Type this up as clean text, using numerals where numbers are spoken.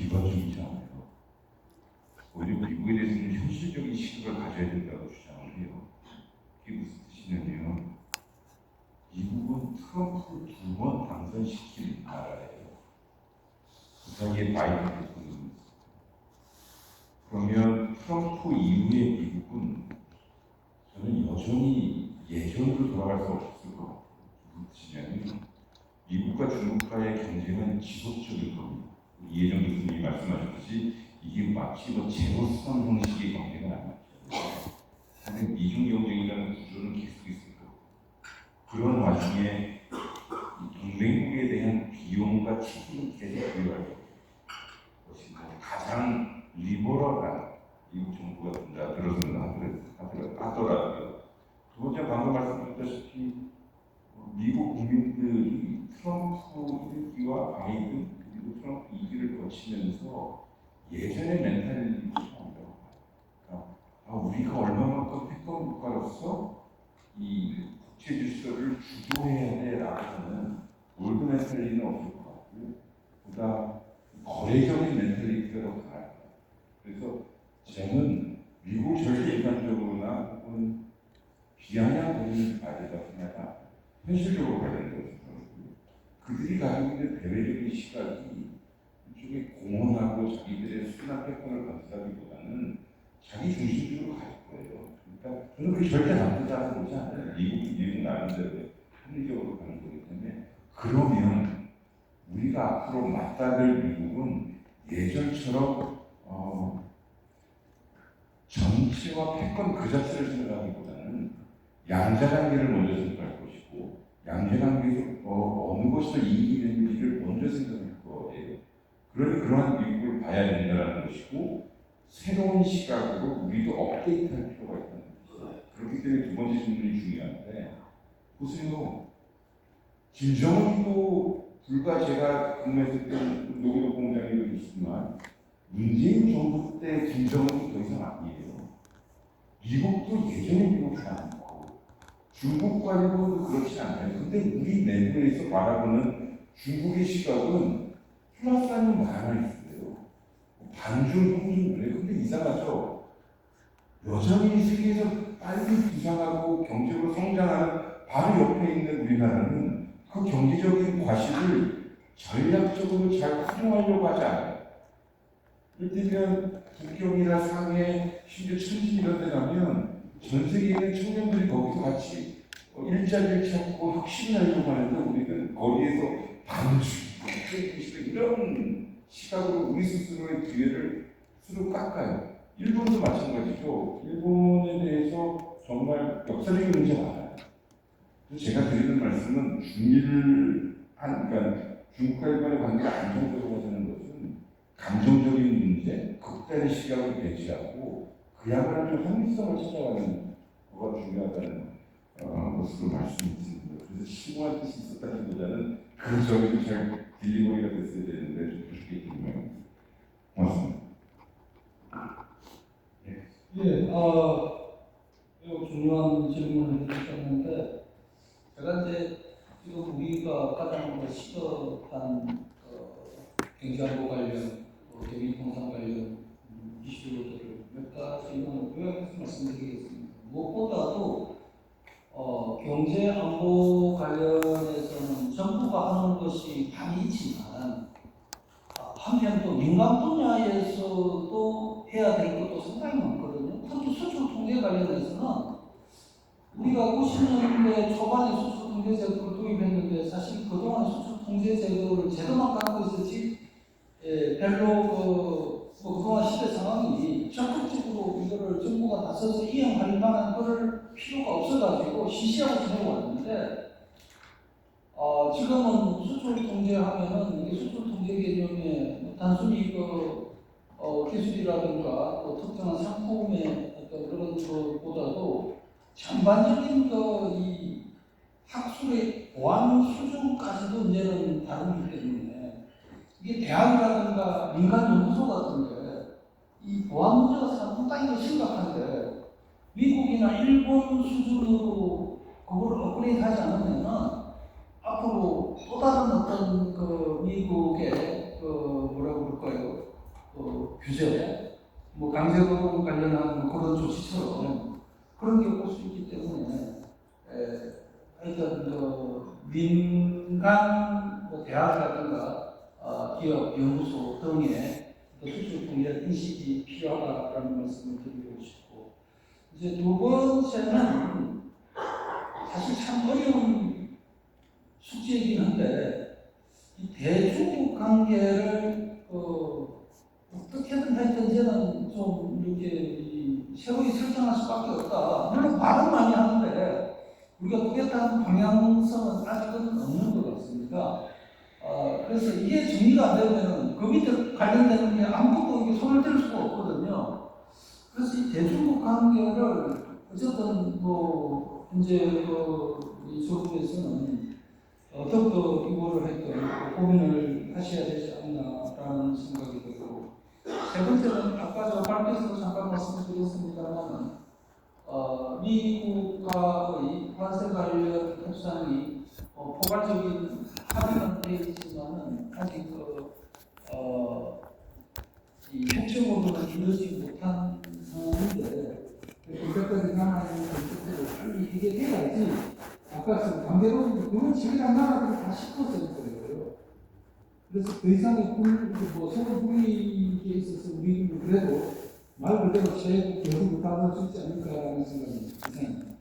비관적이지 않아요. 오히려 미국에 대해서는 현실적인 시각을 가져야 된다고 주장을 해요. 이게 무슨 뜻이냐면 미국은 트럼프를 2번 당선시킨 나라예요. 그 사이에 바이든 대통령이 있어요. 그러면 트럼프 이후의 미국은 저는 여전히 예전으로 돌아갈 수 없을 것 같아요. 무슨 뜻이냐면 미국과 중국과의 경쟁은 지속적일 겁니다. 이해정 교수님이 말씀하셨듯이 이게 마치 제로섬 형식의 경쟁은 아니죠. 사실 미중 경쟁이라는 구조는 계속 있을 거고 그런 와중에 동맹국에 대한 비용과 책임은 계속 부여할 거예요. 그것이 가장 리버럴한 미국 정부가 된다 들어서는 하더라고요. 두 번째 방금 말씀드렸다시피 미국 국민들이 트럼프 1기와 바이든 그리고 트럼프 2기를 거치면서 예전의 멘탈리티가 나온다고 봐요. 우리가 얼마만큼 패권 국가로서 이 국제 질서를 주도해야 돼라고 하는 올드 멘탈리티는 없을 것 같고요. 보다 거래적인 멘탈리티가 더 강할 거예요. 그래서 저는 미국 절대 인간적으로나 혹은 비아냥 본인을 봐야 된다고 생각합니다. 현실적으로 봐야 된다고 생각하고요. 그들이 가지고 있는 대외적인 시각이 이쪽에 공헌하고 자기들의 순한 패권을 건설하기보다는 자기 중심적으로 갈 거예요. 그러니까 저는 그게 절대 나쁘다고 보지 않아요. 미국 나름대로 합리적으로 가는 거기 때문에 그러면 우리가 앞으로 맞닥을 미국은 예전처럼 정치와 패권 그 자체를 생각하기보다는 양자관계를 먼저 생각할 것이고 양자관계에서 어느 것이 이익이 되는지를 먼저 생각할 거예요. 그러니 그러한 미국을 봐야 된다는 것이고 새로운 시각으로 우리도 업데이트할 필요가 있다는 것이죠. 그렇기 때문에 두 번째 질문이 중요한데 보세요. 김정은도 불과 제가 근무했던 노기도 공장에도 있지만 문재인 정부 때 김정은이 더 이상 아니에요. 미국도 예전에 미국이 아니고 중국과 일본도 그렇지 않아요. 근데 우리 내부에서 바라보는 중국의 시각은 플러스 아니면 하나 있어요. 반중, 홍중 그래요. 근데 이상하죠. 여전히 세계에서 빨리 부상하고 경제적으로 성장하는 바로 옆에 있는 우리나라는 그 경제적인 과실을 전략적으로 잘 활용하려고 하지 않아요. 이를테면 북경이나 상해, 심지어 천진 이런 데 가면 전 세계에 있는 청년들이 거기서 같이 일자리를 찾고 혁신을 하려고 하는데 우리는 거기에서 반주, 이런 시각으로 우리 스스로의 기회를 스스로 깎아요. 일본도 마찬가지죠. 일본에 대해서 정말 역사적인 문제가 많아요. 제가 드리는 말씀은 그러니까 중국과 일본의 관계가 안정적으로 하자는 것은 감정적인 문제, 극단의 시각을 배제하고 그야말로 좀 합리성을 찾아가는 거가 중요하다는 것으로 말씀드립니다. 그래서 심오한 뜻이 있었다기보다는 그 점이 잘 딜리버리가 됐어야 되는데 좀 부족했군요. 고맙습니다. 예, 매우 중요한 질문을 해주셨는데 제가 이제 지금 우리가 가장 시급한 경제안보 관련, 대미통상 관련 이슈들을 몇 가지만 요약해서 말씀드리겠습니다. 무엇보다도 경제안보 관련해서는 정부가 하는 것이 많이 있지만 한편 또 민간 분야에서도 해야 될 것도 상당히 많거든요. 특히 수출 통제 관련해서는 우리가 90년대 초반에 수출 통제 제도를 도입했는데 사실 그동안 수출 통제 제도를 제도만 갖고 있었지 별로 그동안 시대 상황이 적극적으로 이거를 정부가 나서서 이행할 만한 그럴 필요가 없어가지고 시시하고 지내고 왔는데 지금은 수출 통제하면은 이게 수출 통제 개념에 단순히 기술이라든가 또 특정한 상품의 어떤 그런 것보다도 전반적인 이 학술의 보안 수준까지도 이제는 다루기 때문에 이게 대학이라든가 민간 연구소 같은데 이 보안 문제가 상당히 심각한데 미국이나 일본 수준으로 그걸 업그레이드하지 않으면은 앞으로 또 다른 어떤 미국의 뭐라고 그럴까요? 규제, 뭐 강제노동 관련한 뭐 그런 조치처럼 그런 게 올 수 있기 때문에 하여튼 그 민간 뭐 대학이라든가 기업, 연구소 등의 수출 통일의 인식이 필요하다라는 말씀을 드리고 싶고 이제 두 번째는 사실 참 어려운 숙제이긴 한데 이 대중국 관계를 어떻게든 하여튼 이제는 좀 이렇게 새로이 설정할 수밖에 없다. 물론 말은 많이 하는데 우리가 뚜렷한 방향성은 아직은 없는 것 같습니다. 그래서 이게 정리가 안 되면 그 밑에 관련되는 게 아무것도 이게 손을 댈 수가 없거든요. 그래서 이 대중국 관계를 어쨌든 뭐 이제 이 정부에서는 더욱더 이거를 하여튼 고민을 하셔야 되지 않나라는 생각이 들고 세 번째는 아까 저 발표에서 잠깐 말씀드렸습니다만 미국과의 관세 관련 협상이 포괄적인 합의는 되어 있지만은 아직 이 협정으로는 이루어지지 못한 상황인데 이것까지 남아있는 문제들을 빨리 해결해야지. 아까 강제로는 그건 지금 나라들이 다 씹었을 거예요. 그래서 그 이상의 서로 불이익에 있어서 우리는 그래도 말 그대로 최고 결국을 받을 수 있지 않을까라는 생각이 이상입니다.